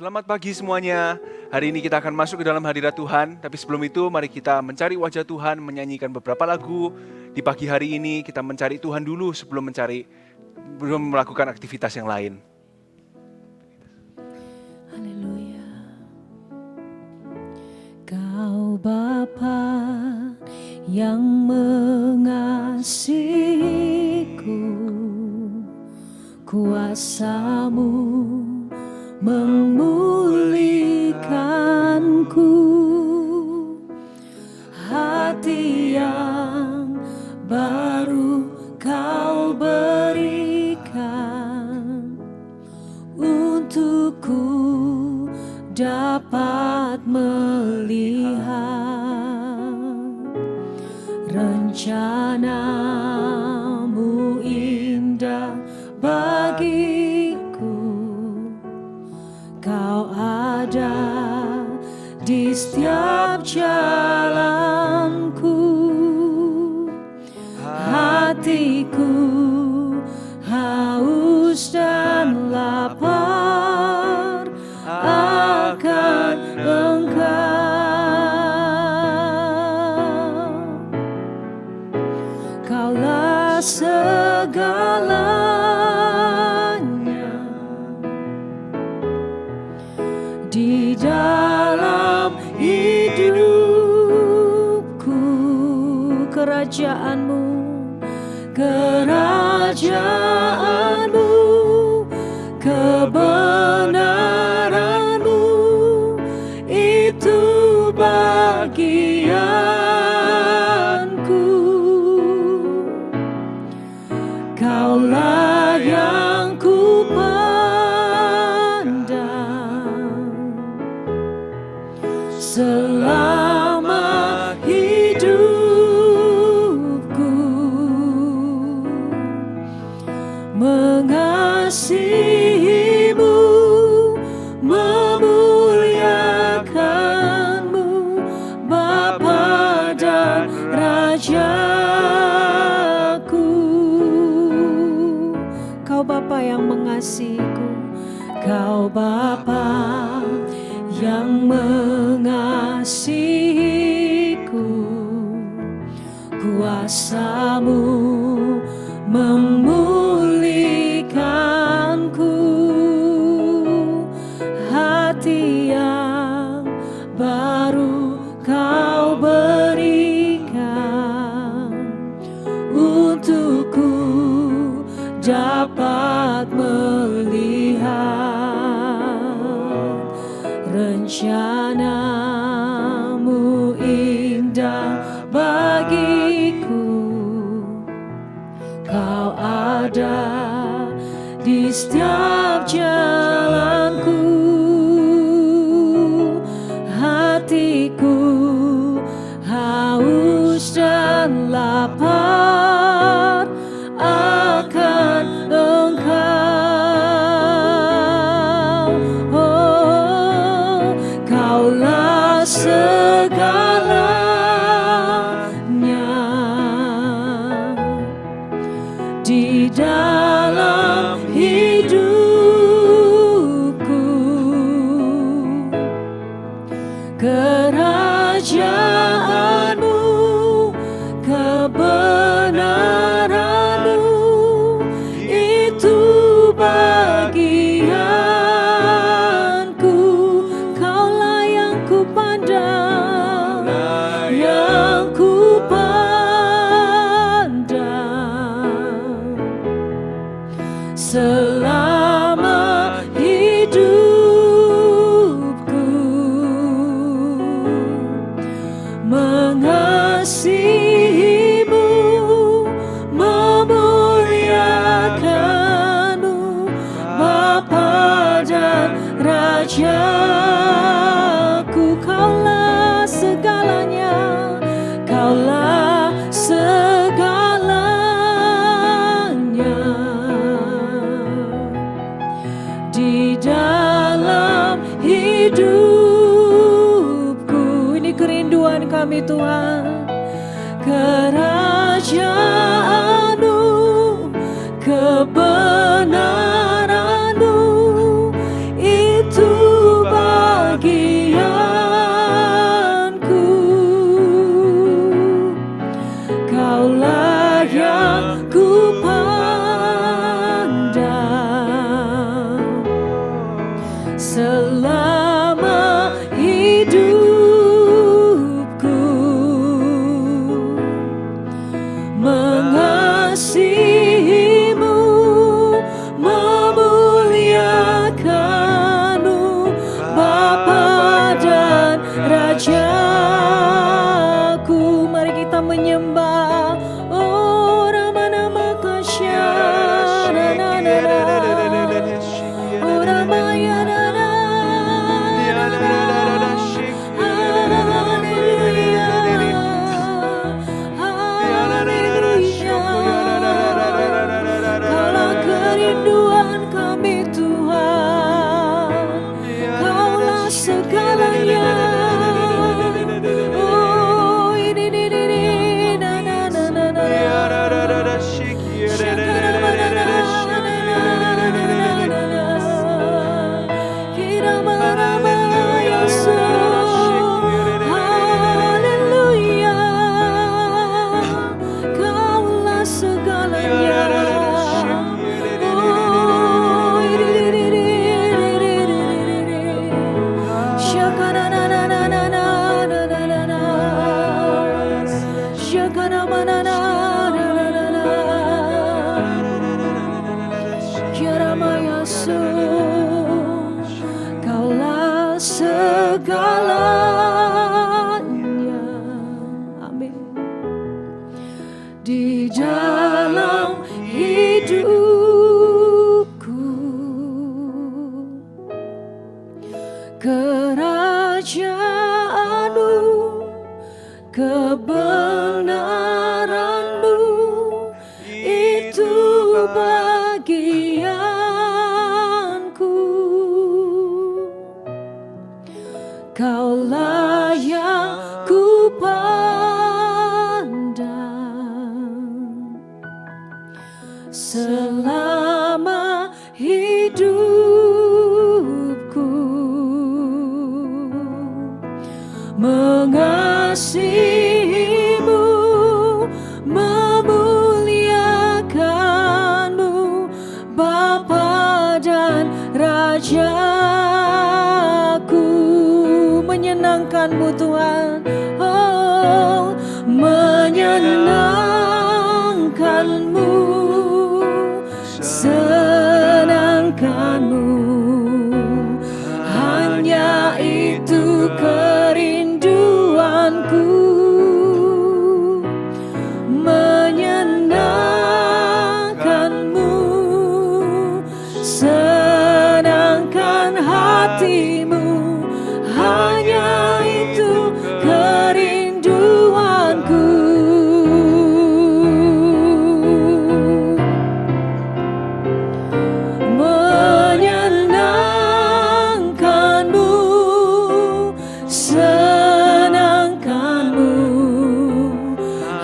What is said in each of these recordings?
Selamat pagi semuanya. Hari ini kita akan masuk ke dalam hadirat Tuhan. Tapi sebelum itu mari kita mencari wajah Tuhan, menyanyikan beberapa lagu. Di pagi hari ini kita mencari Tuhan dulu sebelum melakukan aktivitas yang lain. Haleluya. Kau Bapa yang mengasihiku, kuasa-Mu memulihkanku, hati yang baru Kau berikan, untukku dapat melihat rencana-Mu indah bagiku. Kau ada di setiap jalanku, hatiku haus dan lapar akan Engkau. Kaulah segalanya di dalam hidupku, kerajaan-Mu, kebenaran-Mu, itu bagianku. Kaulah yang ku pandang selama hidupku, mengasihi-Mu, memuliakan-Mu, Bapa dan Rajaku. Kau Bapa yang mengasihiku, Kau Bapa yang mengasihiku, kuasa-Mu memulihkanku, hati yang baru Kau berikan, untukku dapat melihat rencana-Mu indah bagiku. Kau ada di setiap jalanku, hatiku haus dan lapar akan Engkau. Oh, Kaulah segalanya di dalam hidupku, kerajaan-Mu, kebenaran-Mu, itu bagianku. Kaulah yang ku pandang, yang ku pandang selama hidupku, mengasihi-Mu, memuliakan-Mu, Bapa dan Rajaku. Kaulah segalanya, Kaulah segalanya di dalam hidupku. Ini kerinduan kami Tuhan, kerajaan-Mu, kebenaran-Mu, itu selama hidupku, mengasihimu, memuliakanmu, Bapa dan Rajaku. Mari kita menyembah. Oh, Ramana Makasya, oh Ramaya, Kaulah kerinduan kami Tuhan, Kaulah segalanya. Oh, ini na na na na na. Haleluya, Kaulah segalanya. Kaulah segalanya. Amin. Di dalam hidupku, kerajaanmu, kebenaranmu, itu bagianku. Kaulah yang ku pandang selama hidupku, mengasihimu, memuliakanmu, Bapa dan Rajaku. Menyenangkanmu Tuhan, oh menyenangkanmu, senangkanmu, hanya itu kerinduanku. Menyenangkanmu, senangkan hatimu, hanya itu kerinduanku. Menyenangkanmu, senangkanmu,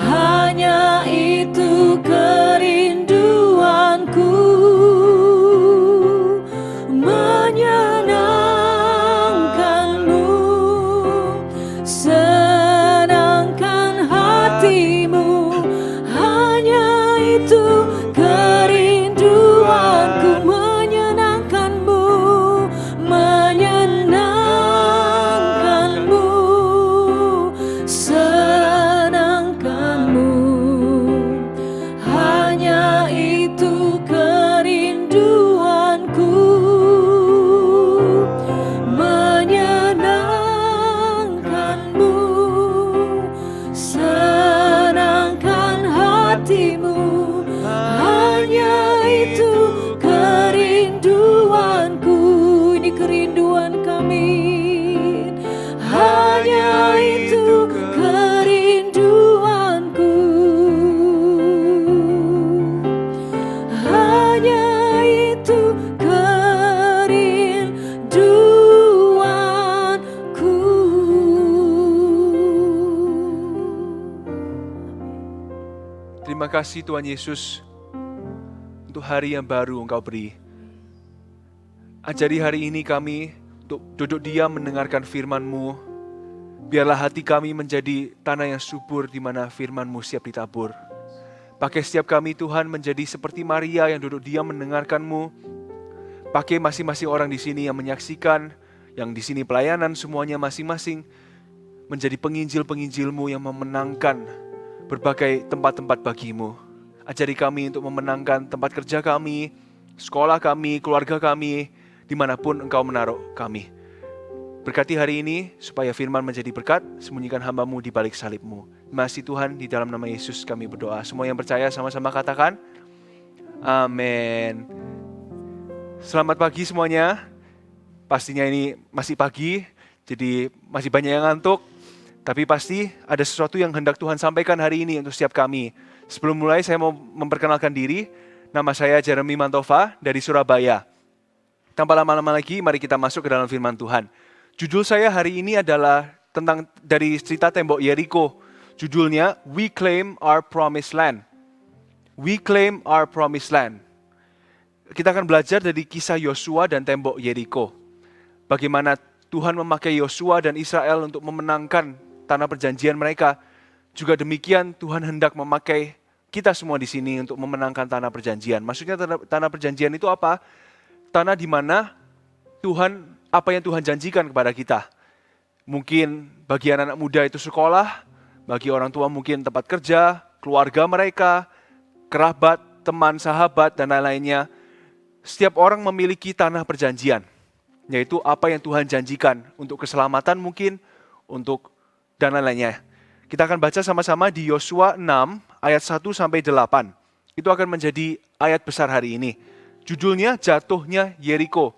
hanya itu kerinduanku. Menyenangkanmu, senangkan hatimu, hanya itu kerinduanku. Menyenangkanmu, menyenangkanmu, senangkanmu, hanya itu kerinduanku. Menyenangkanmu, senangkan hatimu, hanya itu kerinduanku. Ini kerinduan kami, hanya itu kerinduanku, hanya itu kerinduanku. Terima kasih Tuhan Yesus untuk hari yang baru Engkau beri. Ajari hari ini kami untuk duduk diam mendengarkan firman-Mu. Biarlah hati kami menjadi tanah yang subur di mana firman-Mu siap ditabur. Pakai setiap kami Tuhan menjadi seperti Maria yang duduk diam mendengarkan-Mu. Pakai masing-masing orang di sini yang menyaksikan, yang di sini pelayanan, semuanya masing-masing menjadi penginjil-penginjil-Mu yang memenangkan berbagai tempat-tempat bagi-Mu. Ajari kami untuk memenangkan tempat kerja kami, sekolah kami, keluarga kami, dimanapun Engkau menaruh kami. Berkati hari ini supaya firman menjadi berkat, sembunyikan hamba-Mu di balik salib-Mu. Terima kasih Tuhan, di dalam nama Yesus kami berdoa. Semua yang percaya sama-sama katakan, amin. Selamat pagi semuanya. Pastinya ini masih pagi, jadi masih banyak yang ngantuk. Tapi pasti ada sesuatu yang hendak Tuhan sampaikan hari ini untuk setiap kami. Sebelum mulai saya mau memperkenalkan diri. Nama saya Jeremy Mantova dari Surabaya. Tanpa lama-lama lagi, mari kita masuk ke dalam firman Tuhan. Judul saya hari ini adalah tentang dari cerita tembok Yeriko. Judulnya, We Claim Our Promised Land. We Claim Our Promised Land. Kita akan belajar dari kisah Yosua dan tembok Yeriko. Bagaimana Tuhan memakai Yosua dan Israel untuk memenangkan tanah perjanjian mereka. Juga demikian Tuhan hendak memakai kita semua di sini untuk memenangkan tanah perjanjian. Maksudnya tanah perjanjian itu apa? Tanah di mana apa yang Tuhan janjikan kepada kita. Mungkin bagi anak-anak muda itu sekolah, bagi orang tua mungkin tempat kerja, keluarga mereka, kerabat, teman, sahabat, dan lain-lainnya. Setiap orang memiliki tanah perjanjian. Yaitu apa yang Tuhan janjikan untuk keselamatan mungkin, dan lain-lainnya. Kita akan baca sama-sama di Yosua 6 ayat 1-8. Itu akan menjadi ayat besar hari ini. Judulnya Jatuhnya Yeriko.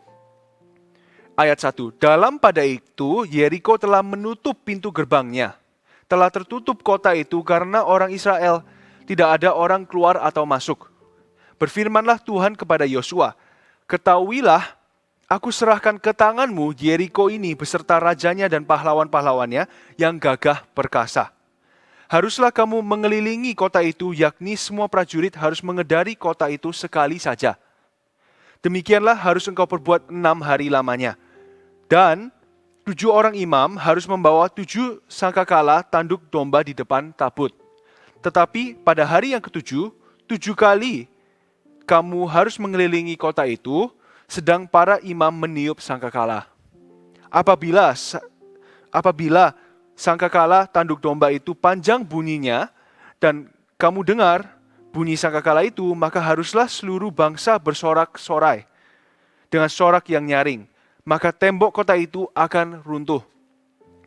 Ayat 1. Dalam pada itu Yeriko telah menutup pintu gerbangnya. Telah tertutup kota itu karena orang Israel. Tidak ada orang keluar atau masuk. Berfirmanlah Tuhan kepada Yosua, ketahuilah, aku serahkan ke tanganmu Yeriko ini beserta rajanya dan pahlawan-pahlawannya yang gagah perkasa. Haruslah kamu mengelilingi kota itu, yakni semua prajurit harus mengedari kota itu sekali saja. Demikianlah harus engkau perbuat 6 hari lamanya. Dan 7 orang imam harus membawa 7 sangkakala tanduk domba di depan tabut. Tetapi pada hari yang ke-7, 7 kali kamu harus mengelilingi kota itu, sedang para imam meniup sangkakala. Apabila sangkakala tanduk domba itu panjang bunyinya, dan kamu dengar bunyi sangkakala itu, maka haruslah seluruh bangsa bersorak-sorai dengan sorak yang nyaring. Maka tembok kota itu akan runtuh.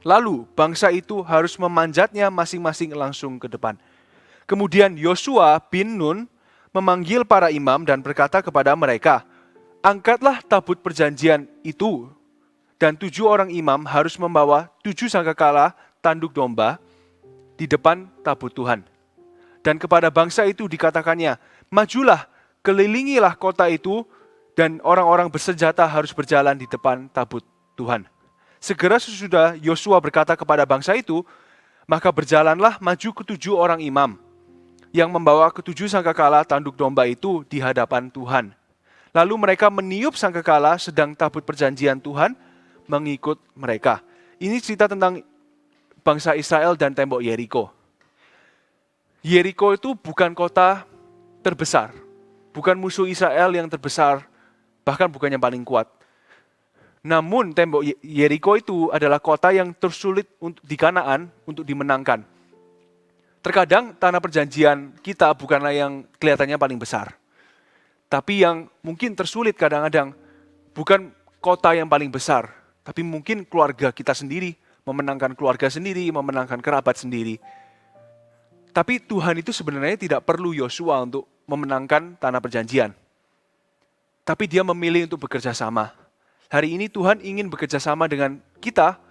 Lalu bangsa itu harus memanjatnya masing-masing langsung ke depan. Kemudian Yosua bin Nun memanggil para imam dan berkata kepada mereka, angkatlah tabut perjanjian itu, dan 7 orang imam harus membawa 7 sangkakala tanduk domba di depan tabut Tuhan. Dan kepada bangsa itu dikatakannya, majulah, kelilingilah kota itu, dan orang-orang bersenjata harus berjalan di depan tabut Tuhan. Segera sesudah Yosua berkata kepada bangsa itu, maka berjalanlah maju ke-7 orang imam, yang membawa ke-7 sangkakala tanduk domba itu di hadapan Tuhan. Lalu mereka meniup sangkakala, sedang tabut perjanjian Tuhan mengikut mereka. Ini cerita tentang bangsa Israel dan tembok Yeriko. Yeriko itu bukan kota terbesar, bukan musuh Israel yang terbesar, bahkan bukan yang paling kuat. Namun tembok Yeriko itu adalah kota yang tersulit di Kanaan untuk dimenangkan. Terkadang tanah perjanjian kita bukanlah yang kelihatannya paling besar. Tapi yang mungkin tersulit kadang-kadang bukan kota yang paling besar, tapi mungkin keluarga kita sendiri, memenangkan keluarga sendiri, memenangkan kerabat sendiri. Tapi Tuhan itu sebenarnya tidak perlu Yosua untuk memenangkan tanah perjanjian. Tapi dia memilih untuk bekerja sama. Hari ini Tuhan ingin bekerja sama dengan kita,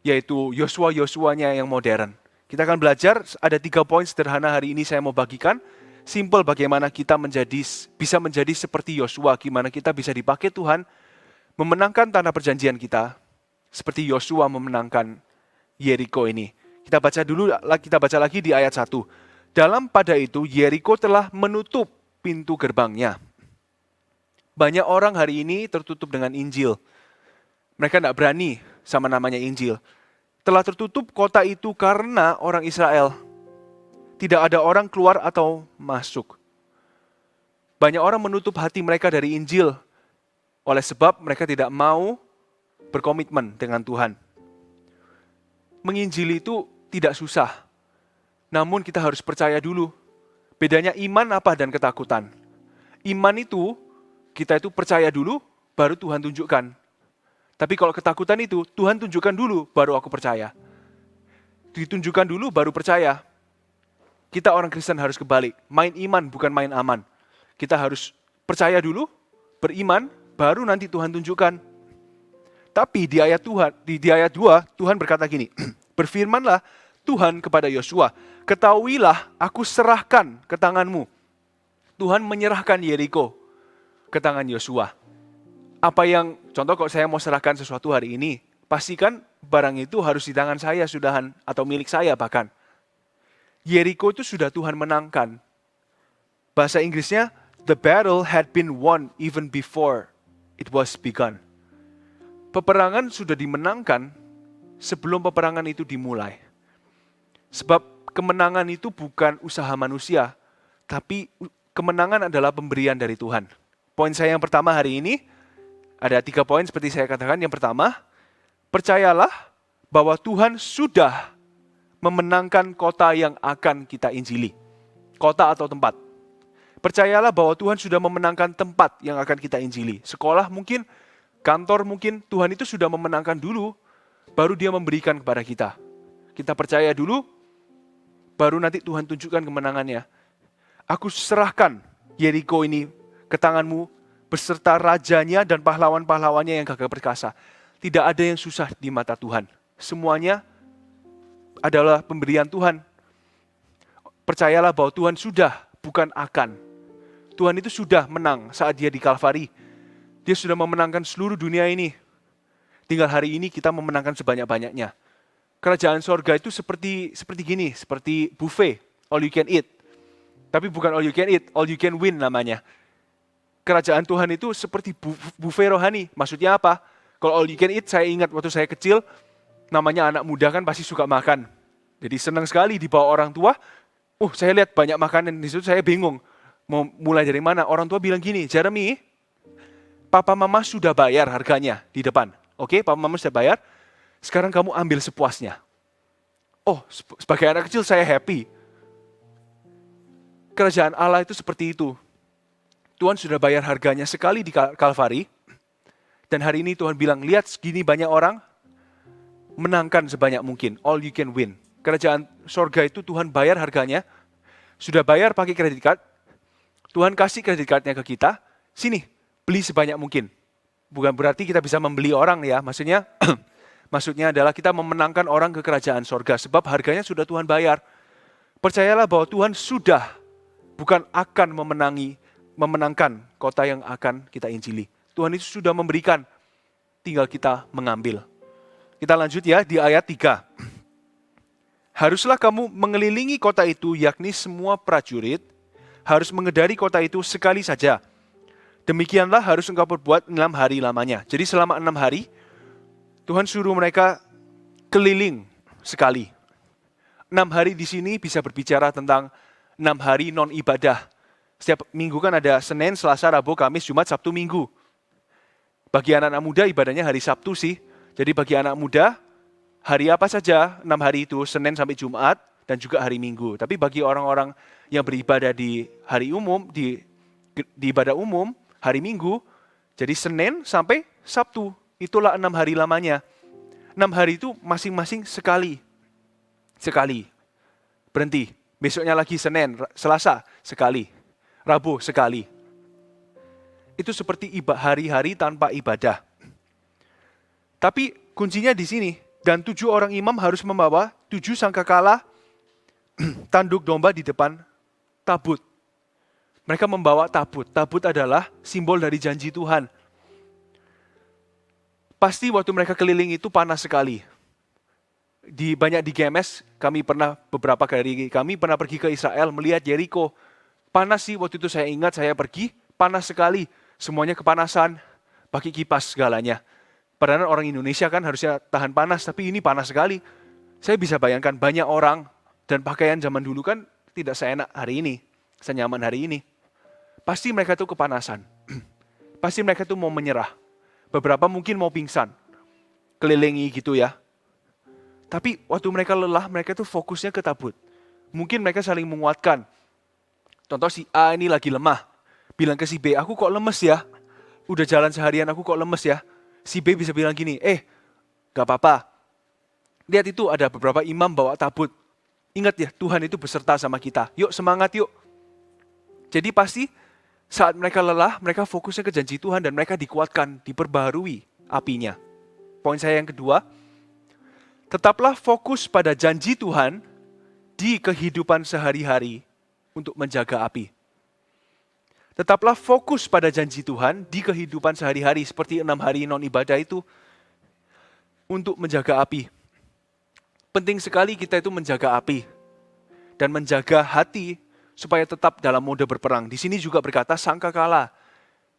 yaitu Yosua-Yosuanya yang modern. Kita akan belajar, ada 3 poin sederhana hari ini saya mau bagikan. Simple bagaimana kita bisa menjadi seperti Yosua, gimana kita bisa dipakai Tuhan memenangkan tanah perjanjian kita, seperti Yosua memenangkan Yeriko ini. Kita baca lagi di ayat 1. Dalam pada itu Yeriko telah menutup pintu gerbangnya. Banyak orang hari ini tertutup dengan Injil. Mereka tidak berani sama namanya Injil. Telah tertutup kota itu karena orang Israel. Tidak ada orang keluar atau masuk. Banyak orang menutup hati mereka dari Injil. Oleh sebab mereka tidak mau berkomitmen dengan Tuhan. Menginjili itu tidak susah. Namun kita harus percaya dulu. Bedanya iman apa dan ketakutan? Iman itu, kita itu percaya dulu, baru Tuhan tunjukkan. Tapi kalau ketakutan itu, Tuhan tunjukkan dulu, baru aku percaya. Ditunjukkan dulu, baru percaya. Kita orang Kristen harus kebalik. Main iman, bukan main aman. Kita harus percaya dulu, beriman, baru nanti Tuhan tunjukkan. Tapi di ayat 2, Tuhan berkata gini, berfirmanlah Tuhan kepada Yosua, ketahuilah aku serahkan ke tanganmu. Tuhan menyerahkan Yeriko ke tangan Yosua. Contoh kalau saya mau serahkan sesuatu hari ini, pastikan barang itu harus di tangan saya sudahan, atau milik saya bahkan. Yeriko itu sudah Tuhan menangkan. Bahasa Inggrisnya, the battle had been won even before it was begun. Peperangan sudah dimenangkan sebelum peperangan itu dimulai. Sebab kemenangan itu bukan usaha manusia, tapi kemenangan adalah pemberian dari Tuhan. Poin saya yang pertama hari ini, ada 3 poin seperti saya katakan. Yang pertama, percayalah bahwa Tuhan sudah memenangkan kota yang akan kita injili. Kota atau tempat. Percayalah bahwa Tuhan sudah memenangkan tempat yang akan kita injili. Sekolah mungkin, kantor mungkin, Tuhan itu sudah memenangkan dulu, baru Dia memberikan kepada kita. Kita percaya dulu, baru nanti Tuhan tunjukkan kemenangannya. Aku serahkan Yeriko ini ke tanganmu, beserta rajanya dan pahlawan-pahlawannya yang gagah perkasa. Tidak ada yang susah di mata Tuhan. Semuanya adalah pemberian Tuhan. Percayalah bahwa Tuhan sudah, bukan akan. Tuhan itu sudah menang saat Dia di Kalvari. Dia sudah memenangkan seluruh dunia ini. Tinggal hari ini kita memenangkan sebanyak-banyaknya. Kerajaan sorga itu seperti gini, seperti buffet, all you can eat. Tapi bukan all you can eat, all you can win namanya. Kerajaan Tuhan itu seperti buffet rohani. Maksudnya apa? Kalau all you can eat, saya ingat waktu saya kecil, namanya anak muda kan pasti suka makan. Jadi senang sekali dibawa orang tua. Saya lihat banyak makanan di situ, saya bingung. Mau mulai dari mana? Orang tua bilang gini, Jeremy, papa mama sudah bayar harganya di depan. Oke, papa mama sudah bayar. Sekarang kamu ambil sepuasnya. Sebagai anak kecil saya happy. Kerajaan Allah itu seperti itu. Tuhan sudah bayar harganya sekali di Kalvari. Dan hari ini Tuhan bilang, lihat segini banyak orang, menangkan sebanyak mungkin. All you can win. Kerajaan sorga itu Tuhan bayar harganya. Sudah bayar pakai kredit card. Tuhan kasih kredit cardnya ke kita. Sini, beli sebanyak mungkin. Bukan berarti kita bisa membeli orang ya. Maksudnya adalah kita memenangkan orang ke kerajaan sorga. Sebab harganya sudah Tuhan bayar. Percayalah bahwa Tuhan sudah, bukan akan memenangkan kota yang akan kita injili. Tuhan itu sudah memberikan, tinggal kita mengambil. Kita lanjut ya di ayat 3. Haruslah kamu mengelilingi kota itu, yakni semua prajurit, harus mengedari kota itu sekali saja. Demikianlah harus engkau perbuat 6 hari lamanya. Jadi selama 6 hari, Tuhan suruh mereka keliling sekali. 6 hari di sini bisa berbicara tentang 6 hari non-ibadah. Setiap minggu kan ada Senin, Selasa, Rabu, Kamis, Jumat, Sabtu, Minggu. Bagi anak-anak muda ibadahnya hari Sabtu sih. Jadi bagi anak muda, hari apa saja 6 hari itu, Senin sampai Jumat, dan juga hari Minggu. Tapi bagi orang-orang yang beribadah di hari umum, di ibadah umum, hari Minggu, jadi Senin sampai Sabtu. Itulah 6 hari lamanya. 6 hari itu masing-masing sekali. Sekali. Berhenti. Besoknya lagi Senin, Selasa, sekali. Rabu, sekali. Itu seperti hari-hari tanpa ibadah. Tapi kuncinya di sini. Dan 7 orang imam harus membawa 7 sangkakala tanduk domba di depan tabut. Mereka membawa tabut. Tabut adalah simbol dari janji Tuhan. Pasti waktu mereka keliling itu panas sekali. Banyak di GMS, beberapa kali kami pernah pergi ke Israel melihat Yeriko. Panas sih waktu itu saya ingat saya pergi, panas sekali. Semuanya kepanasan, pakai kipas segalanya. Padahal orang Indonesia kan harusnya tahan panas, tapi ini panas sekali. Saya bisa bayangkan banyak orang dan pakaian zaman dulu kan tidak seenak hari ini, senyaman hari ini. Pasti mereka tuh kepanasan. pasti mereka tuh mau menyerah. Beberapa mungkin mau pingsan, kelilingi gitu ya. Tapi waktu mereka lelah, mereka tuh fokusnya ke tabut. Mungkin mereka saling menguatkan. Contoh si A ini lagi lemah, bilang ke si B, aku kok lemes ya? Udah jalan seharian aku kok lemes ya? Si B bisa bilang gini, gak apa-apa. Lihat itu ada beberapa imam bawa tabut. Ingat ya, Tuhan itu beserta sama kita. Yuk semangat yuk. Jadi pasti saat mereka lelah, mereka fokusnya ke janji Tuhan dan mereka dikuatkan, diperbaharui apinya. Poin saya yang kedua, tetaplah fokus pada janji Tuhan di kehidupan sehari-hari untuk menjaga api. Tetaplah fokus pada janji Tuhan di kehidupan sehari-hari seperti 6 hari non-ibadah itu untuk menjaga api. Penting sekali kita itu menjaga api dan menjaga hati supaya tetap dalam mode berperang. Di sini juga berkata sangkakala.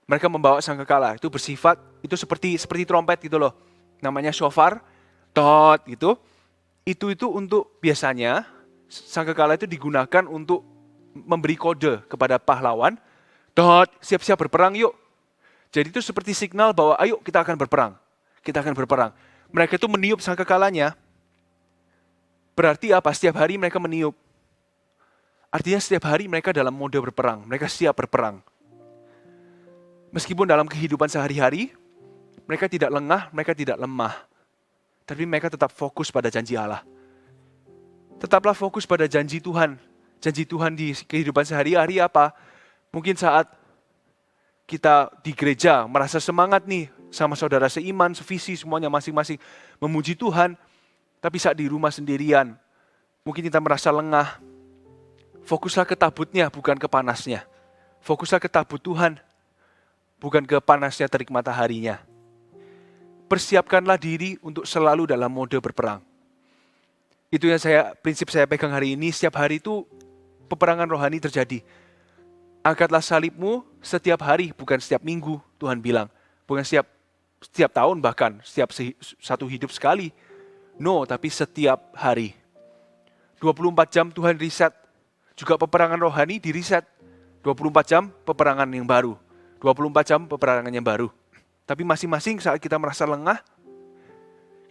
Mereka membawa sangkakala. Itu bersifat, itu seperti trompet gitu loh. Namanya shofar, tot gitu. Itu untuk biasanya sangkakala itu digunakan untuk memberi kode kepada pahlawan. Tot, siap-siap berperang yuk. Jadi itu seperti signal bahwa ayo kita akan berperang. Kita akan berperang. Mereka itu meniup sangkakalanya. Berarti apa? Setiap hari mereka meniup. Artinya setiap hari mereka dalam mode berperang, mereka siap berperang. Meskipun dalam kehidupan sehari-hari, mereka tidak lengah, mereka tidak lemah. Tapi mereka tetap fokus pada janji Allah. Tetaplah fokus pada janji Tuhan. Janji Tuhan di kehidupan sehari-hari apa? Mungkin saat kita di gereja merasa semangat nih, sama saudara seiman, sevisi, semuanya masing-masing memuji Tuhan. Tapi saat di rumah sendirian, mungkin kita merasa lengah. Fokuslah ke tabutnya, bukan ke panasnya. Fokuslah ke tabut Tuhan, bukan ke panasnya terik mataharinya. Persiapkanlah diri untuk selalu dalam mode berperang. Itu yang prinsip saya pegang hari ini. Setiap hari itu peperangan rohani terjadi. Angkatlah salibmu setiap hari, bukan setiap minggu, Tuhan bilang. Bukan setiap tahun bahkan, setiap satu hidup sekali. No, tapi setiap hari. 24 jam Tuhan riset. Juga peperangan rohani di riset. 24 jam peperangan yang baru. 24 jam peperangan yang baru. Tapi masing-masing saat kita merasa lengah,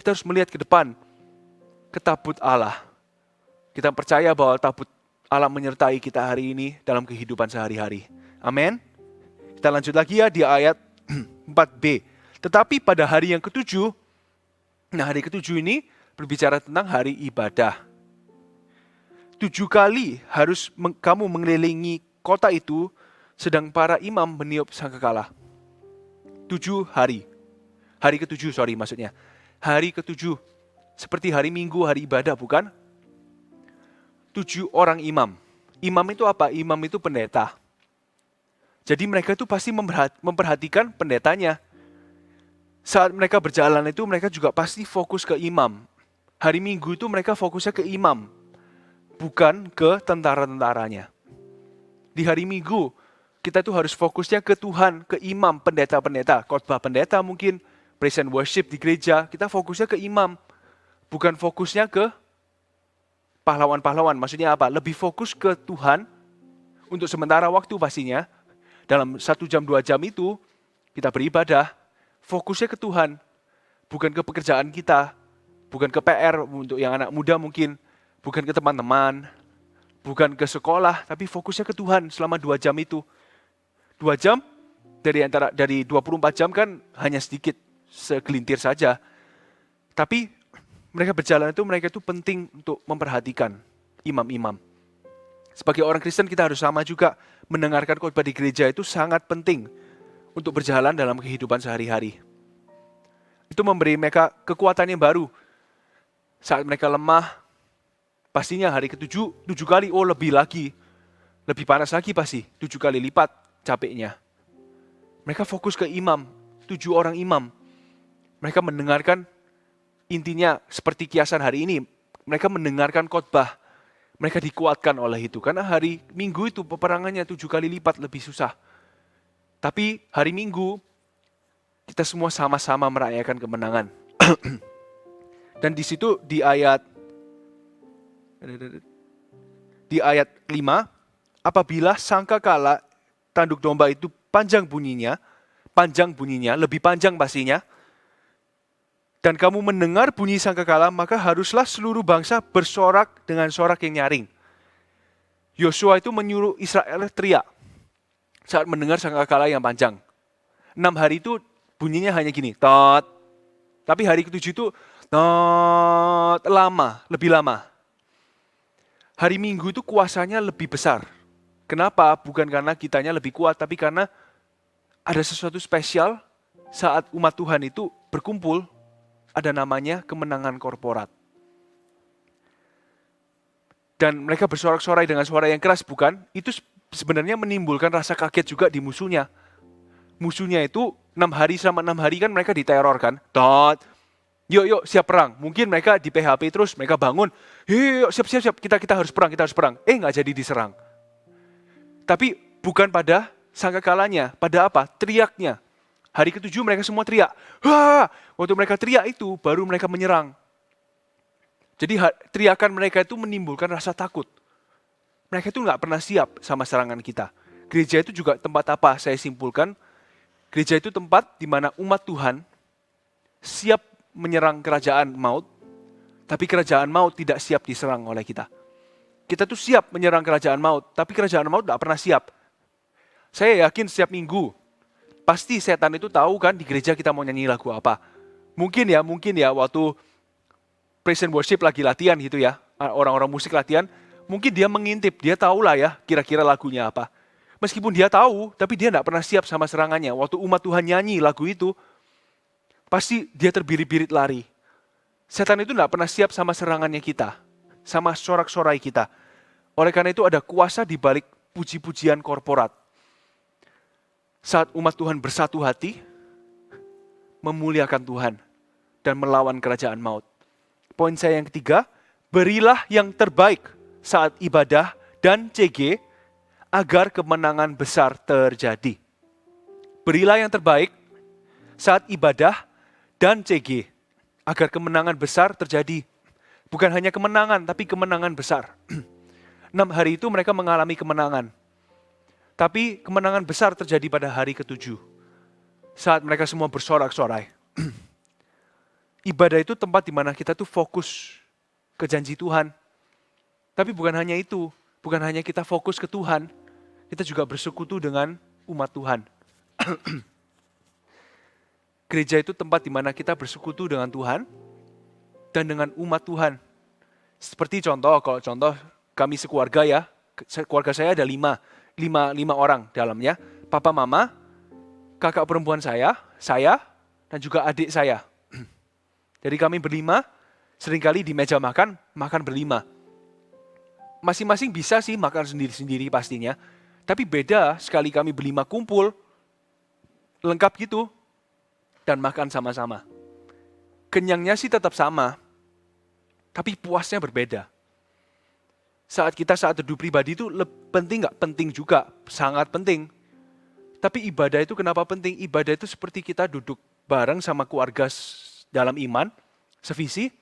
kita harus melihat ke depan. Ke tabut Allah. Kita percaya bahwa tabut Allah menyertai kita hari ini dalam kehidupan sehari-hari. Amin. Kita lanjut lagi ya di ayat 4b. Tetapi pada hari yang ketujuh, nah hari ketujuh ini berbicara tentang hari ibadah. 7 kali harus kamu mengelilingi kota itu, sedang para imam meniup sangkakala. 7 hari. Hari ketujuh, maksudnya. Hari ketujuh. Seperti hari Minggu, hari ibadah, bukan? 7 orang imam. Imam itu apa? Imam itu pendeta. Jadi mereka itu pasti memperhatikan pendetanya. Saat mereka berjalan itu mereka juga pasti fokus ke imam. Hari Minggu itu mereka fokusnya ke imam. Bukan ke tentara-tentaranya. Di hari Minggu, kita tuh harus fokusnya ke Tuhan, ke imam, pendeta-pendeta, khotbah pendeta mungkin, praise and worship di gereja, kita fokusnya ke imam. Bukan fokusnya ke pahlawan-pahlawan. Maksudnya apa? Lebih fokus ke Tuhan, untuk sementara waktu pastinya, dalam 1 jam, 2 jam itu, kita beribadah, fokusnya ke Tuhan. Bukan ke pekerjaan kita, bukan ke PR untuk yang anak muda mungkin, bukan ke teman-teman, bukan ke sekolah, tapi fokusnya ke Tuhan selama 2 jam itu. 2 jam dari 24 jam kan hanya sedikit, segelintir saja. Tapi mereka berjalan itu, mereka itu penting untuk memperhatikan imam-imam. Sebagai orang Kristen kita harus sama juga, mendengarkan khotbah di gereja itu sangat penting untuk berjalan dalam kehidupan sehari-hari. Itu memberi mereka kekuatan yang baru. Saat mereka lemah, pastinya hari ketujuh, 7 kali, lebih lagi. Lebih panas lagi pasti, 7 kali lipat capeknya. Mereka fokus ke imam, 7 orang imam. Mereka mendengarkan, intinya seperti kiasan hari ini, mereka mendengarkan khotbah. Mereka dikuatkan oleh itu, karena hari Minggu itu peperangannya 7 kali lipat lebih susah. Tapi hari Minggu, kita semua sama-sama merayakan kemenangan. Dan di situ di ayat 5, apabila sangkakala tanduk domba itu panjang bunyinya, panjang bunyinya, lebih panjang pastinya. Dan kamu mendengar bunyi sangkakala, maka haruslah seluruh bangsa bersorak dengan sorak yang nyaring. Yosua itu menyuruh Israel teriak saat mendengar sangkakala yang panjang. 6 hari itu bunyinya hanya gini, tot. Tapi hari ke-7 itu tot, lama, lebih lama. Hari Minggu itu kuasanya lebih besar. Kenapa? Bukan karena kitanya lebih kuat, tapi karena ada sesuatu spesial saat umat Tuhan itu berkumpul, ada namanya kemenangan korporat. Dan mereka bersorak-sorai dengan suara yang keras, bukan? Itu sebenarnya menimbulkan rasa kaget juga di musuhnya. Musuhnya itu 6 hari, selama 6 hari kan mereka diteror kan. Tot, yuk siap perang. Mungkin mereka di PHP terus, mereka bangun. Yuk siap, kita harus perang, nggak jadi diserang. Tapi bukan pada sangkakalanya, pada apa? Teriaknya. Hari ke-7 mereka semua teriak. Wah, waktu mereka teriak itu baru mereka menyerang. Jadi teriakan mereka itu menimbulkan rasa takut. Mereka itu nggak pernah siap sama serangan kita. Gereja itu juga tempat apa? Saya simpulkan, gereja itu tempat di mana umat Tuhan siap menyerang kerajaan maut, tapi kerajaan maut tidak siap diserang oleh kita. Kita tuh siap menyerang kerajaan maut, tapi kerajaan maut nggak pernah siap. Saya yakin setiap minggu, pasti setan itu tahu kan di gereja kita mau nyanyi lagu apa. Mungkin ya waktu praise and worship lagi latihan gitu ya, orang-orang musik latihan, mungkin dia mengintip, dia tahu lah ya kira-kira lagunya apa. Meskipun dia tahu, tapi dia tidak pernah siap sama serangannya. Waktu umat Tuhan nyanyi lagu itu, pasti dia terbirit-birit lari. Setan itu tidak pernah siap sama serangannya kita, sama sorak-sorai kita. Oleh karena itu ada kuasa di balik puji-pujian korporat. Saat umat Tuhan bersatu hati, memuliakan Tuhan, dan melawan kerajaan maut. Poin saya yang ketiga, berilah yang terbaik saat ibadah dan CG agar kemenangan besar terjadi. Berilah yang terbaik saat ibadah dan CG agar kemenangan besar terjadi. Bukan hanya kemenangan, tapi kemenangan besar. 6 hari itu mereka mengalami kemenangan. Tapi kemenangan besar terjadi pada hari ke-7. Saat mereka semua bersorak-sorai. Ibadah itu tempat di mana kita tuh fokus ke janji Tuhan. Tapi bukan hanya itu, bukan hanya kita fokus ke Tuhan, kita juga bersekutu dengan umat Tuhan. Gereja itu tempat di mana kita bersekutu dengan Tuhan dan dengan umat Tuhan. Seperti contoh, kalau contoh kami sekeluarga ya, keluarga saya ada 5 orang dalamnya, papa, mama, kakak perempuan saya, dan juga adik saya. Jadi kami berlima, seringkali di meja makan berlima. Masing-masing bisa sih makan sendiri-sendiri pastinya. Tapi beda sekali kami berlima kumpul, lengkap gitu, dan makan sama-sama. Kenyangnya sih tetap sama, tapi puasnya berbeda. Saat teduh pribadi itu penting nggak? Penting juga, sangat penting. Tapi ibadah itu kenapa penting? Ibadah itu seperti kita duduk bareng sama keluarga dalam iman, sevisi,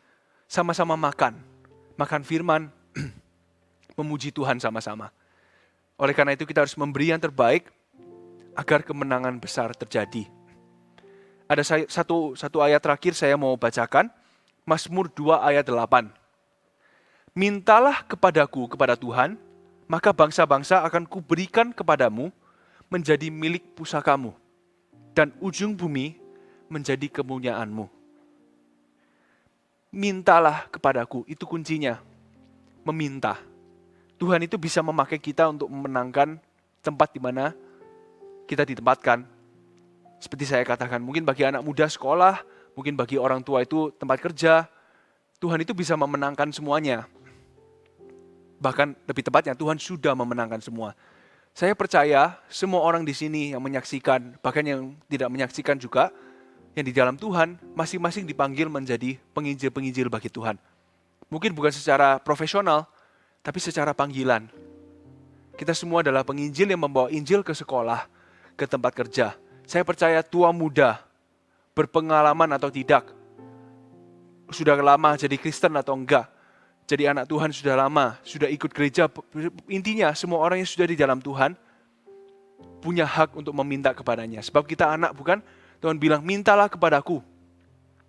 sama-sama makan firman, memuji Tuhan sama-sama. Oleh karena itu kita harus memberi yang terbaik agar kemenangan besar terjadi. Ada satu ayat terakhir saya mau bacakan, Mazmur 2 ayat 8. Mintalah kepadaku, kepada Tuhan, maka bangsa-bangsa akan kuberikan kepadamu menjadi milik pusakamu, dan ujung bumi menjadi kemunyaanmu. Mintalah kepadaku, itu kuncinya. Meminta. Tuhan itu bisa memakai kita untuk memenangkan tempat di mana kita ditempatkan. Seperti saya katakan, mungkin bagi anak muda sekolah, mungkin bagi orang tua itu tempat kerja, Tuhan itu bisa memenangkan semuanya. Bahkan lebih tepatnya, Tuhan sudah memenangkan semua. Saya percaya semua orang di sini yang menyaksikan, bahkan yang tidak menyaksikan juga, yang di dalam Tuhan, masing-masing dipanggil menjadi penginjil-penginjil bagi Tuhan. Mungkin bukan secara profesional, tapi secara panggilan. Kita semua adalah penginjil yang membawa Injil ke sekolah, ke tempat kerja. Saya percaya tua muda, berpengalaman atau tidak, sudah lama jadi Kristen atau enggak, jadi anak Tuhan sudah lama, sudah ikut gereja, intinya semua orang yang sudah di dalam Tuhan, punya hak untuk meminta kepadanya. Sebab kita anak, bukan? Tuhan bilang, mintalah kepadaku.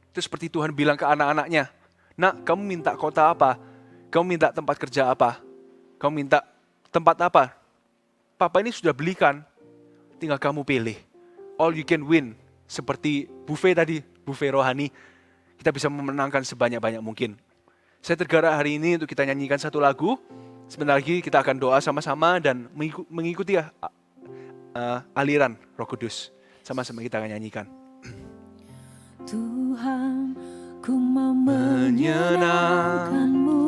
Itu seperti Tuhan bilang ke anak-anaknya, nak, kamu minta kota apa? Kamu minta tempat kerja apa? Kamu minta tempat apa? Papa ini sudah belikan, tinggal kamu pilih. All you can win. Seperti buffet tadi, buffet rohani. Kita bisa memenangkan sebanyak-banyak mungkin. Saya tergerak hari ini untuk kita nyanyikan satu lagu. Sebentar lagi kita akan doa sama-sama dan mengikuti aliran Roh Kudus. Sama-sama kita akan nyanyikan. Tuhan, ku mau menyenangkan-Mu.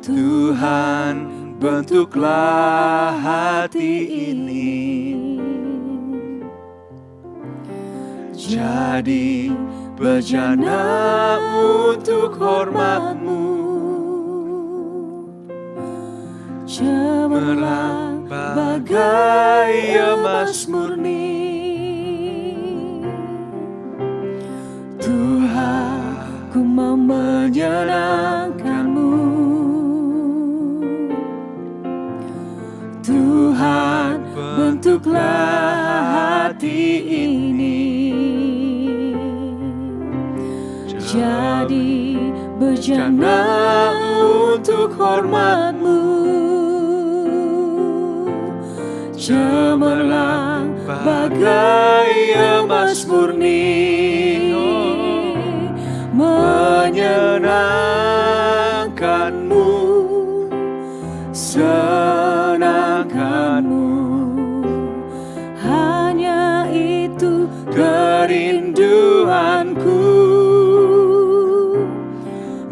Tuhan, bentuklah hati ini jadi bejana untuk hormat-Mu, cemerlang bagai emas murni. Tuhan, ku mau menyenangkan-Mu. Tuhan, bentuklah hati ini jadi bejana untuk hormat-Mu, cemerlang bagai emas murni, menyenangkan-Mu, senangkan-Mu, hanya itu kerinduanku.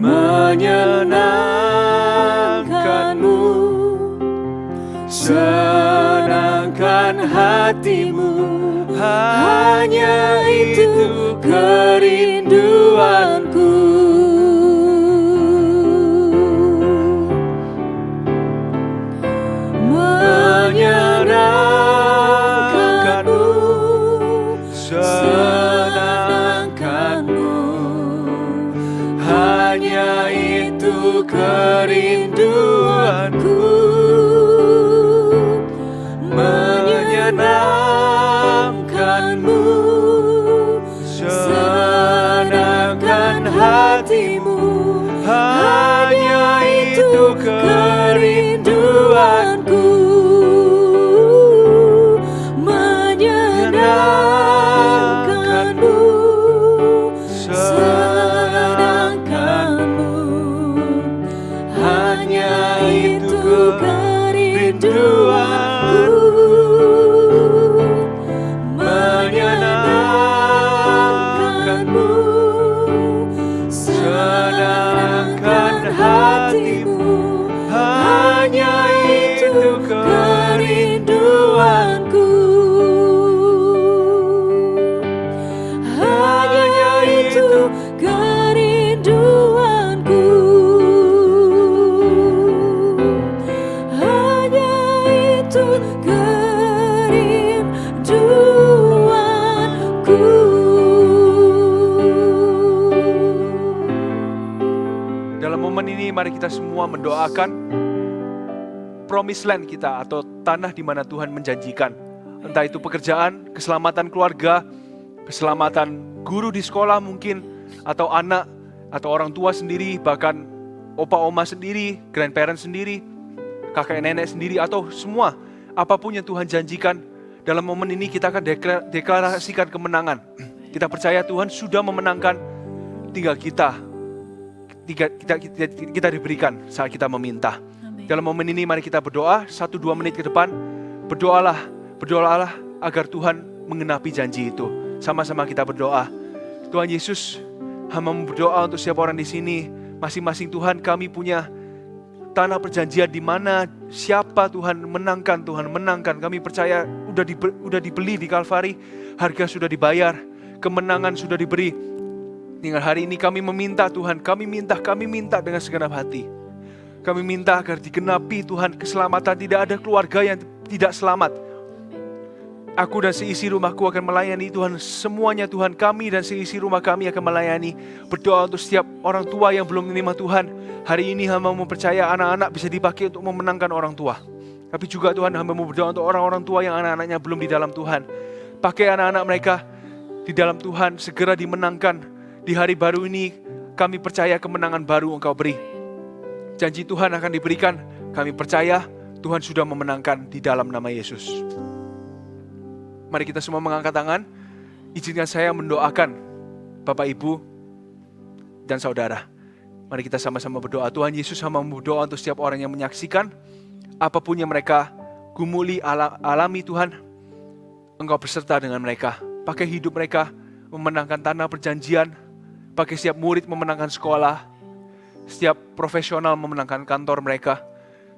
Menyenangkan-Mu, senangkan hatimu, hanya itu kerinduanku. Menyenangkan-Mu, senangkan-Mu, hanya itu kerinduanku. Menyenangkan-Mu, senangkan hatimu, hanya itu kerinduanku. Menyenangkan-Mu, senangkan-Mu, hanya itu kerinduanku. Menyenangkan-Mu, senangkan hatimu, hanya itu kerinduanku. Hanya itu kerinduanku. Hanya itu kerinduanku. Dalam momen ini mari kita semua mendoakan promised land kita atau tanah di mana Tuhan menjanjikan. Entah itu pekerjaan, keselamatan keluarga, keselamatan guru di sekolah mungkin, atau anak, atau orang tua sendiri, bahkan opa oma sendiri, grandparents sendiri, kakek nenek sendiri, atau semua. Apapun yang Tuhan janjikan, dalam momen ini kita akan deklarasikan kemenangan. Kita percaya Tuhan sudah memenangkan, tinggal kita diberikan saat kita meminta. Dalam momen ini mari kita berdoa 1-2 menit ke depan. Berdoalah agar Tuhan mengenapi janji itu. Sama-sama kita berdoa. Tuhan Yesus, hamba berdoa untuk setiap orang di sini. Masing-masing Tuhan, kami punya tanah perjanjian di mana siapa Tuhan menangkan. Kami percaya udah dibeli di Kalvari, harga sudah dibayar, kemenangan sudah diberi. Tinggal hari ini kami meminta Tuhan, kami minta dengan segenap hati. Kami minta agar digenapi Tuhan keselamatan, tidak ada keluarga yang tidak selamat. Aku dan seisi rumahku akan melayani Tuhan. Semuanya Tuhan, kami dan seisi rumah kami akan melayani. Berdoa untuk setiap orang tua yang belum menerima Tuhan. Hari ini hamba mempercaya anak-anak bisa dipakai untuk memenangkan orang tua. Tapi juga Tuhan, hamba mau berdoa untuk orang-orang tua yang anak-anaknya belum di dalam Tuhan. Pakai anak-anak mereka di dalam Tuhan, segera dimenangkan. Di hari baru ini kami percaya kemenangan baru Engkau beri. Janji Tuhan akan diberikan. Kami percaya Tuhan sudah memenangkan di dalam nama Yesus. Mari kita semua mengangkat tangan. Izinkan saya mendoakan Bapak, Ibu, dan saudara. Mari kita sama-sama berdoa. Tuhan Yesus, hamba berdoa untuk setiap orang yang menyaksikan. Apapun yang mereka gumuli, alami Tuhan, Engkau berserta dengan mereka. Pakai hidup mereka memenangkan tanah perjanjian. Pakai setiap murid memenangkan sekolah. Setiap profesional memenangkan kantor mereka.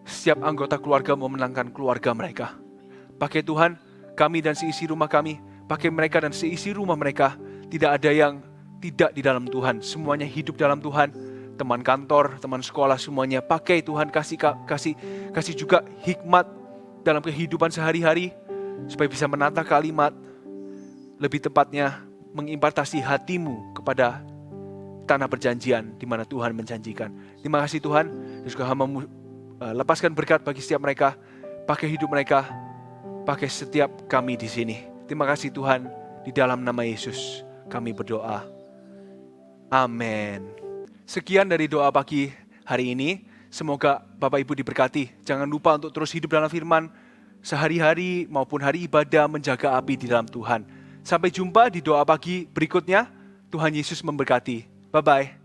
Setiap anggota keluarga memenangkan keluarga mereka. Pakai Tuhan, kami dan seisi rumah kami, pakai mereka dan seisi rumah mereka. Tidak ada yang tidak di dalam Tuhan. Semuanya hidup dalam Tuhan. Teman kantor, teman sekolah, semuanya pakai Tuhan. Kasih juga hikmat dalam kehidupan sehari-hari. Supaya bisa menata kalimat. Lebih tepatnya mengimpartasi hatimu kepada tanah perjanjian di mana Tuhan menjanjikan. Terima kasih Tuhan. Dan juga hamba-Mu lepaskan berkat bagi setiap mereka. Pakai hidup mereka. Pakai setiap kami di sini. Terima kasih Tuhan, di dalam nama Yesus kami berdoa. Amin. Sekian dari doa pagi hari ini. Semoga Bapak Ibu diberkati. Jangan lupa untuk terus hidup dalam firman sehari-hari maupun hari ibadah, menjaga api di dalam Tuhan. Sampai jumpa di doa pagi berikutnya. Tuhan Yesus memberkati. Bye-bye.